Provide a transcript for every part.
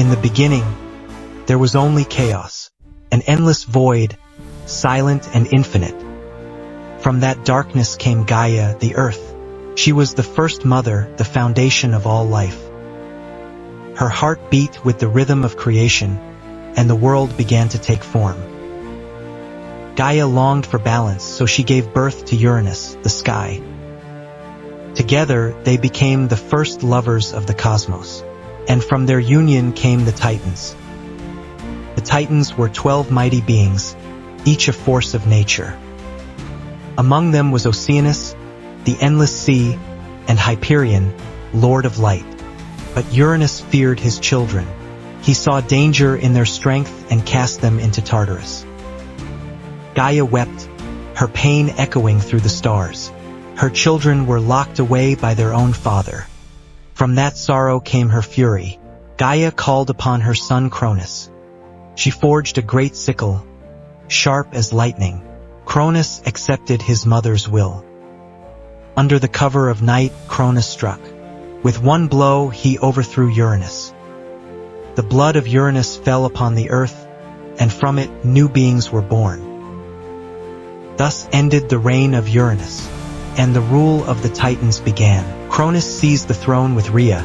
In the beginning, there was only chaos, an endless void, silent and infinite. From that darkness came Gaia, the earth. She was the first mother, the foundation of all life. Her heart beat with the rhythm of creation, and the world began to take form. Gaia longed for balance, so she gave birth to Uranus, the sky. Together, they became the first lovers of the cosmos, and from their union came the Titans. The Titans were 12 mighty beings, each a force of nature. Among them was Oceanus, the endless sea, and Hyperion, Lord of Light. But Uranus feared his children. He saw danger in their strength and cast them into Tartarus. Gaia wept, her pain echoing through the stars. Her children were locked away by their own father. From that sorrow came her fury. Gaia called upon her son Cronus. She forged a great sickle, sharp as lightning. Cronus accepted his mother's will. Under the cover of night, Cronus struck. With one blow, he overthrew Uranus. The blood of Uranus fell upon the earth, and from it new beings were born. Thus ended the reign of Uranus, and the rule of the Titans began. Cronus seized the throne with Rhea.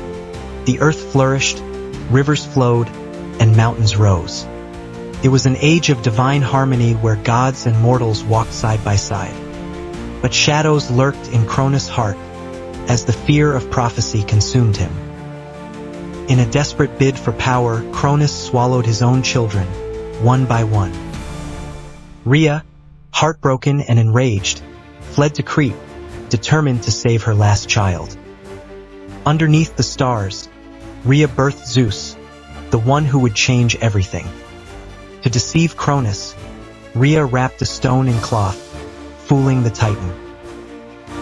The earth flourished, rivers flowed, and mountains rose. It was an age of divine harmony where gods and mortals walked side by side. But shadows lurked in Cronus' heart, as the fear of prophecy consumed him. In a desperate bid for power, Cronus swallowed his own children, one by one. Rhea, heartbroken and enraged, fled to Crete, determined to save her last child. Underneath the stars, Rhea birthed Zeus, the one who would change everything. To deceive Cronus, Rhea wrapped a stone in cloth, fooling the Titan.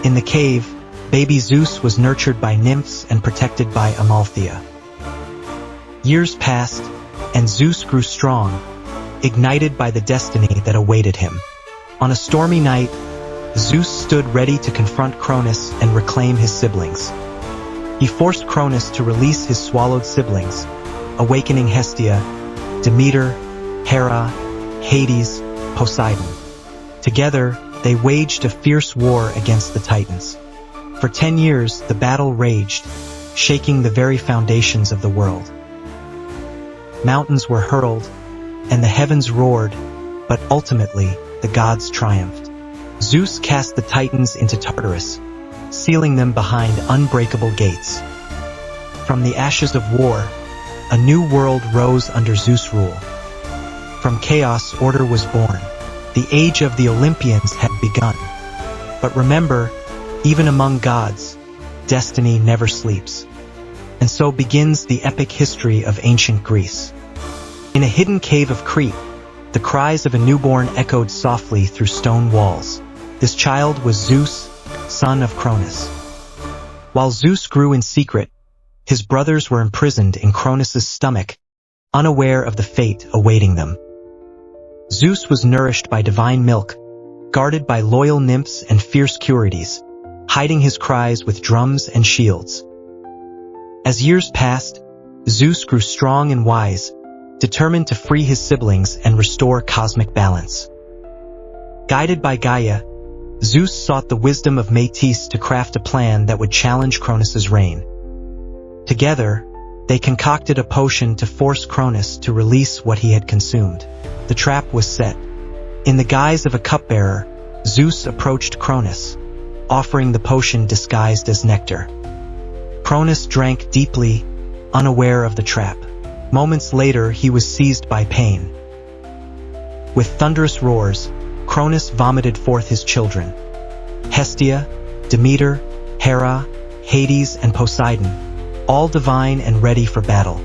In the cave, baby Zeus was nurtured by nymphs and protected by Amalthea. Years passed, and Zeus grew strong, ignited by the destiny that awaited him. On a stormy night, Zeus stood ready to confront Cronus and reclaim his siblings. He forced Cronus to release his swallowed siblings, awakening Hestia, Demeter, Hera, Hades, Poseidon. Together, they waged a fierce war against the Titans. For 10 years, the battle raged, shaking the very foundations of the world. Mountains were hurled, and the heavens roared, but ultimately, the gods triumphed. Zeus cast the Titans into Tartarus, sealing them behind unbreakable gates. From the ashes of war, a new world rose under Zeus' rule. From chaos, order was born. The age of the Olympians had begun. But remember, even among gods, destiny never sleeps. And so begins the epic history of ancient Greece. In a hidden cave of Crete, the cries of a newborn echoed softly through stone walls. This child was Zeus, son of Cronus. While Zeus grew in secret, his brothers were imprisoned in Cronus's stomach, unaware of the fate awaiting them. Zeus was nourished by divine milk, guarded by loyal nymphs and fierce Curetes, hiding his cries with drums and shields. As years passed, Zeus grew strong and wise, determined to free his siblings and restore cosmic balance. Guided by Gaia, Zeus sought the wisdom of Métis to craft a plan that would challenge Cronus's reign. Together, they concocted a potion to force Cronus to release what he had consumed. The trap was set. In the guise of a cupbearer, Zeus approached Cronus, offering the potion disguised as nectar. Cronus drank deeply, unaware of the trap. Moments later, he was seized by pain. With thunderous roars, Cronus vomited forth his children. Hestia, Demeter, Hera, Hades, and Poseidon, all divine and ready for battle.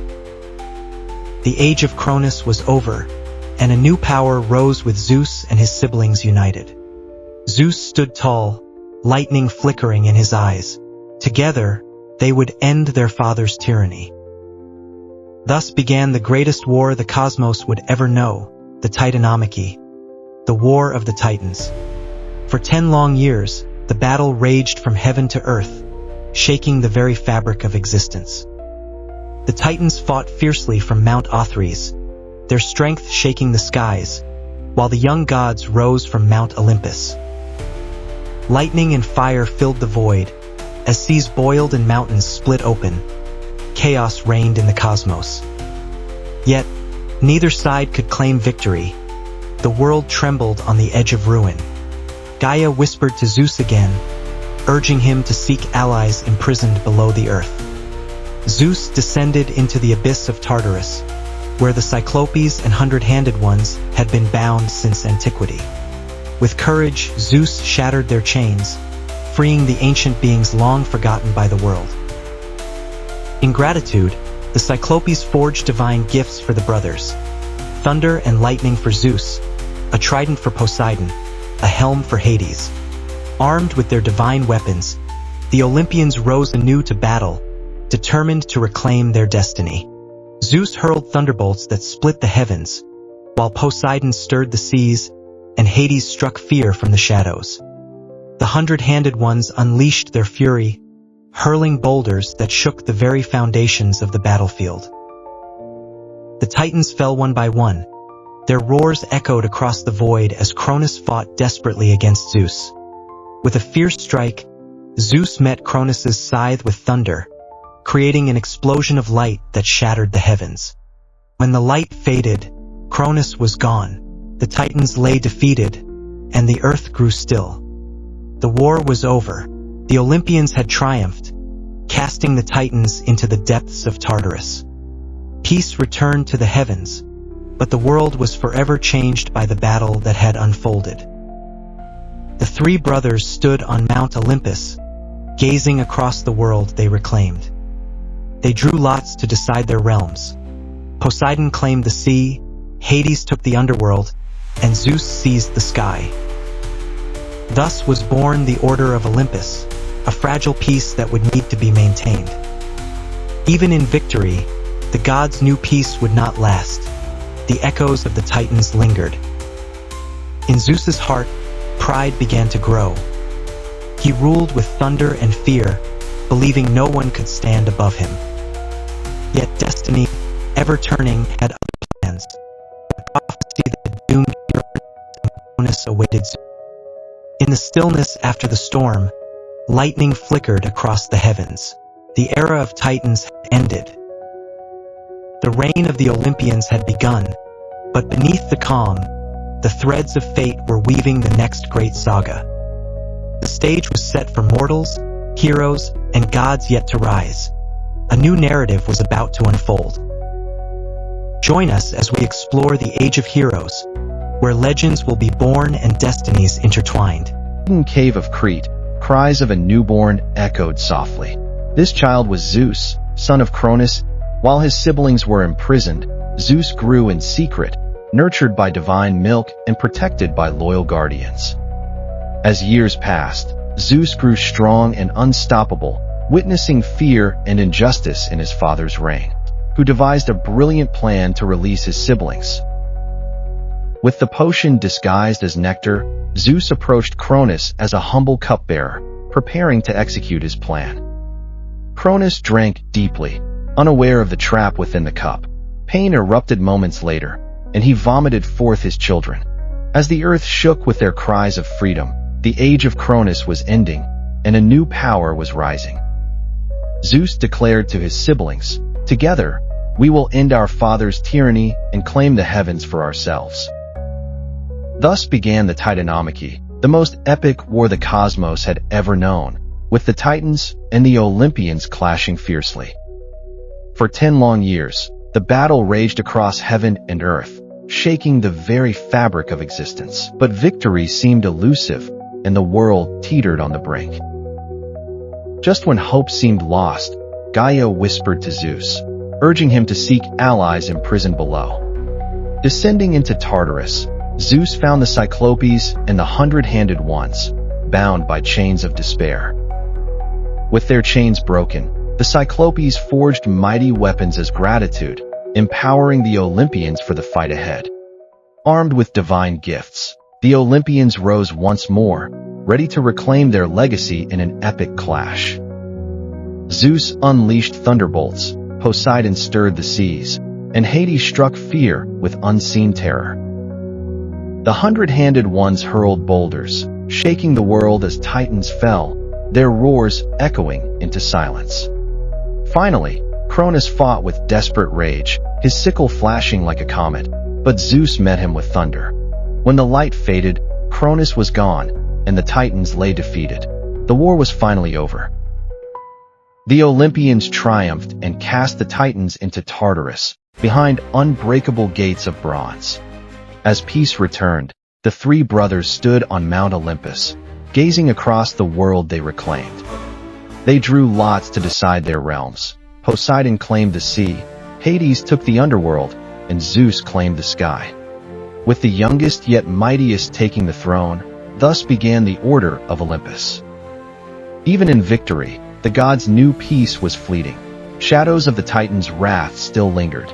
The age of Cronus was over, and a new power rose with Zeus and his siblings united. Zeus stood tall, lightning flickering in his eyes. Together, they would end their father's tyranny. Thus began the greatest war the cosmos would ever know, the Titanomachy, the War of the Titans. For 10 long years, the battle raged from heaven to earth, shaking the very fabric of existence. The Titans fought fiercely from Mount Olympus, their strength shaking the skies, while the young gods rose from Mount Olympus. Lightning and fire filled the void, as seas boiled and mountains split open. Chaos reigned in the cosmos. Yet, neither side could claim victory. The world trembled on the edge of ruin. Gaia whispered to Zeus again, urging him to seek allies imprisoned below the earth. Zeus descended into the abyss of Tartarus, where the Cyclopes and hundred-handed ones had been bound since antiquity. With courage, Zeus shattered their chains, freeing the ancient beings long forgotten by the world. In gratitude, the Cyclopes forged divine gifts for the brothers: thunder and lightning for Zeus, a trident for Poseidon, a helm for Hades. Armed with their divine weapons, the Olympians rose anew to battle, determined to reclaim their destiny. Zeus hurled thunderbolts that split the heavens, while Poseidon stirred the seas, and Hades struck fear from the shadows. The hundred-handed ones unleashed their fury, hurling boulders that shook the very foundations of the battlefield. The Titans fell one by one. Their roars echoed across the void as Cronus fought desperately against Zeus. With a fierce strike, Zeus met Cronus's scythe with thunder, creating an explosion of light that shattered the heavens. When the light faded, Cronus was gone. The Titans lay defeated, and the earth grew still. The war was over. The Olympians had triumphed, casting the Titans into the depths of Tartarus. Peace returned to the heavens, but the world was forever changed by the battle that had unfolded. The three brothers stood on Mount Olympus, gazing across the world they reclaimed. They drew lots to decide their realms. Poseidon claimed the sea, Hades took the underworld, and Zeus seized the sky. Thus was born the Order of Olympus, a fragile peace that would need to be maintained. Even in victory, the gods knew peace would not last. The echoes of the Titans lingered. In Zeus's heart, pride began to grow. He ruled with thunder and fear, believing no one could stand above him. Yet destiny, ever turning, had other plans. The prophecy that doomed Uranus awaited Zeus. In the stillness after the storm, lightning flickered across the heavens. The era of Titans had ended. The reign of the Olympians had begun, but beneath the calm, the threads of fate were weaving the next great saga. The stage was set for mortals, heroes, and gods yet to rise. A new narrative was about to unfold. Join us as we explore the Age of Heroes, where legends will be born and destinies intertwined. In the cave of Crete, cries of a newborn echoed softly. This child was Zeus, son of Cronus. While his siblings were imprisoned, Zeus grew in secret, nurtured by divine milk and protected by loyal guardians. As years passed, Zeus grew strong and unstoppable, witnessing fear and injustice in his father's reign, who devised a brilliant plan to release his siblings. With the potion disguised as nectar, Zeus approached Cronus as a humble cupbearer, preparing to execute his plan. Cronus drank deeply, unaware of the trap within the cup. Pain erupted moments later, and he vomited forth his children. As the earth shook with their cries of freedom, the age of Cronus was ending, and a new power was rising. Zeus declared to his siblings, "Together, we will end our father's tyranny and claim the heavens for ourselves." Thus began the Titanomachy, the most epic war the cosmos had ever known, with the Titans and the Olympians clashing fiercely. For 10 long years, the battle raged across heaven and earth, shaking the very fabric of existence. But victory seemed elusive, and the world teetered on the brink. Just when hope seemed lost, Gaia whispered to Zeus, urging him to seek allies imprisoned below. Descending into Tartarus, Zeus found the Cyclopes and the hundred-handed ones, bound by chains of despair. With their chains broken, the Cyclopes forged mighty weapons as gratitude, empowering the Olympians for the fight ahead. Armed with divine gifts, the Olympians rose once more, ready to reclaim their legacy in an epic clash. Zeus unleashed thunderbolts, Poseidon stirred the seas, and Hades struck fear with unseen terror. The hundred-handed ones hurled boulders, shaking the world as titans fell, their roars echoing into silence. Finally, Cronus fought with desperate rage, his sickle flashing like a comet, but Zeus met him with thunder. When the light faded, Cronus was gone, and the titans lay defeated. The war was finally over. The Olympians triumphed and cast the titans into Tartarus, behind unbreakable gates of bronze. As peace returned, the three brothers stood on Mount Olympus, gazing across the world they reclaimed. They drew lots to decide their realms. Poseidon claimed the sea, Hades took the underworld, and Zeus claimed the sky. With the youngest yet mightiest taking the throne, thus began the order of Olympus. Even in victory, the gods knew peace was fleeting. Shadows of the Titans' wrath still lingered.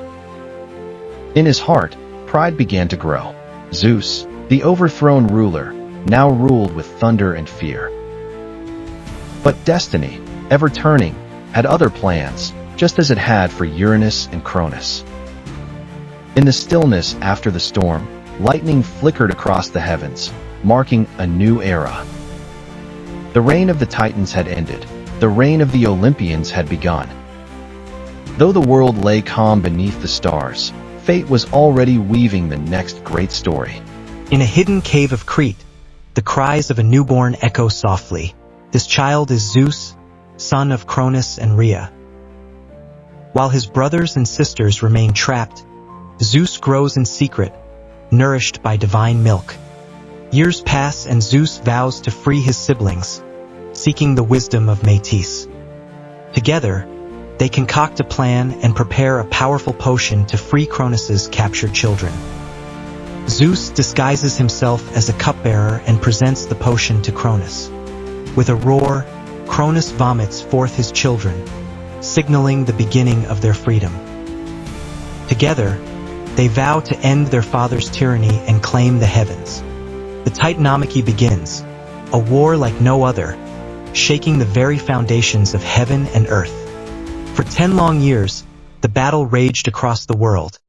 In his heart, pride began to grow. Zeus, the overthrown ruler, now ruled with thunder and fear. But destiny, ever turning, had other plans, just as it had for Uranus and Cronus. In the stillness after the storm, lightning flickered across the heavens, marking a new era. The reign of the Titans had ended. The reign of the Olympians had begun. Though the world lay calm beneath the stars, fate was already weaving the next great story. In a hidden cave of Crete, the cries of a newborn echo softly. This child is Zeus, son of Cronus and Rhea. While his brothers and sisters remain trapped, Zeus grows in secret, nourished by divine milk. Years pass and Zeus vows to free his siblings, seeking the wisdom of Métis. Together, they concoct a plan and prepare a powerful potion to free Cronus's captured children. Zeus disguises himself as a cupbearer and presents the potion to Cronus. With a roar, Cronus vomits forth his children, signaling the beginning of their freedom. Together, they vow to end their father's tyranny and claim the heavens. The Titanomachy begins, a war like no other, shaking the very foundations of heaven and earth. For 10 long years, the battle raged across the world.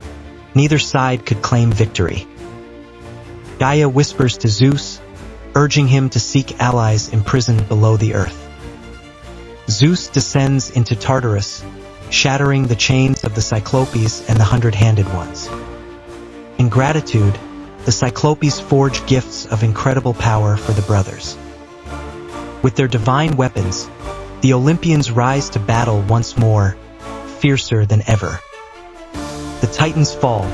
Neither side could claim victory. Gaia whispers to Zeus, urging him to seek allies imprisoned below the earth. Zeus descends into Tartarus, shattering the chains of the Cyclopes and the hundred-handed ones. In gratitude, the Cyclopes forge gifts of incredible power for the brothers. With their divine weapons, the Olympians rise to battle once more, fiercer than ever. The Titans fall,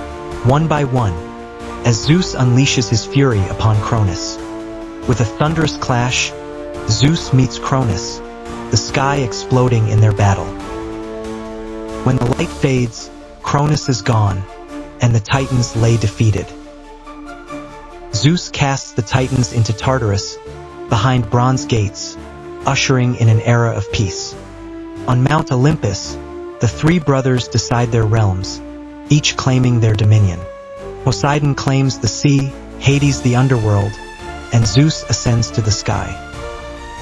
one by one, as Zeus unleashes his fury upon Cronus. With a thunderous clash, Zeus meets Cronus, the sky exploding in their battle. When the light fades, Cronus is gone, and the Titans lay defeated. Zeus casts the Titans into Tartarus, behind bronze gates, ushering in an era of peace. On Mount Olympus, the three brothers decide their realms, each claiming their dominion. Poseidon claims the sea, Hades the underworld, and Zeus ascends to the sky.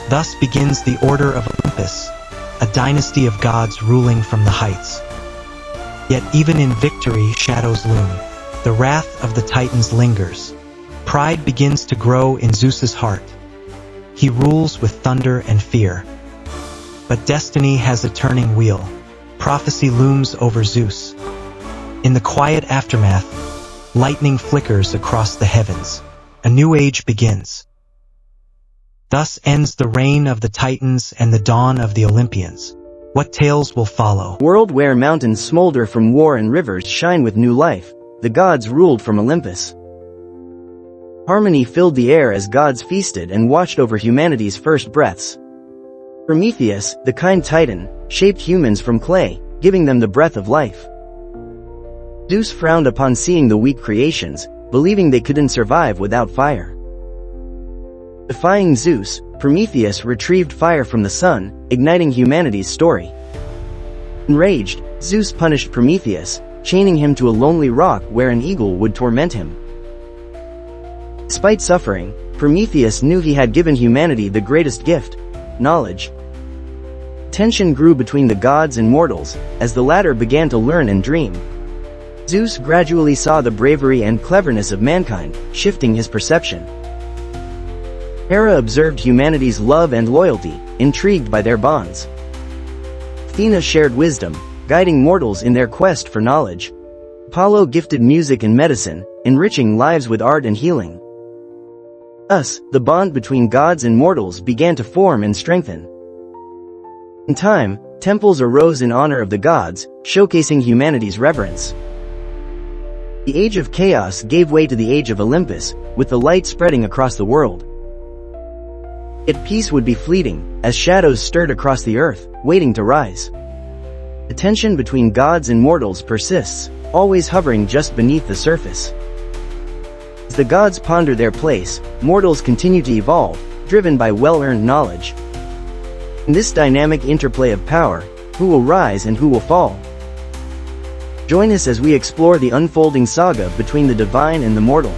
Thus begins the Order of Olympus, a dynasty of gods ruling from the heights. Yet even in victory, shadows loom. The wrath of the Titans lingers. Pride begins to grow in Zeus's heart. He rules with thunder and fear. But destiny has a turning wheel. Prophecy looms over Zeus. In the quiet aftermath, lightning flickers across the heavens. A new age begins. Thus ends the reign of the Titans and the dawn of the Olympians. What tales will follow? World where mountains smolder from war and rivers shine with new life, the gods ruled from Olympus. Harmony filled the air as gods feasted and watched over humanity's first breaths. Prometheus, the kind titan, shaped humans from clay, giving them the breath of life. Zeus frowned upon seeing the weak creations, believing they couldn't survive without fire. Defying Zeus, Prometheus retrieved fire from the sun, igniting humanity's story. Enraged, Zeus punished Prometheus, chaining him to a lonely rock where an eagle would torment him. Despite suffering, Prometheus knew he had given humanity the greatest gift: knowledge. Tension grew between the gods and mortals, as the latter began to learn and dream. Zeus gradually saw the bravery and cleverness of mankind, shifting his perception. Hera observed humanity's love and loyalty, intrigued by their bonds. Athena shared wisdom, guiding mortals in their quest for knowledge. Apollo gifted music and medicine, enriching lives with art and healing. Thus, the bond between gods and mortals began to form and strengthen. In time, temples arose in honor of the gods, showcasing humanity's reverence. The Age of Chaos gave way to the Age of Olympus, with the light spreading across the world. Yet peace would be fleeting, as shadows stirred across the earth, waiting to rise. The tension between gods and mortals persists, always hovering just beneath the surface. As the gods ponder their place, mortals continue to evolve, driven by well-earned knowledge. In this dynamic interplay of power, who will rise and who will fall? Join us as we explore the unfolding saga between the divine and the mortal.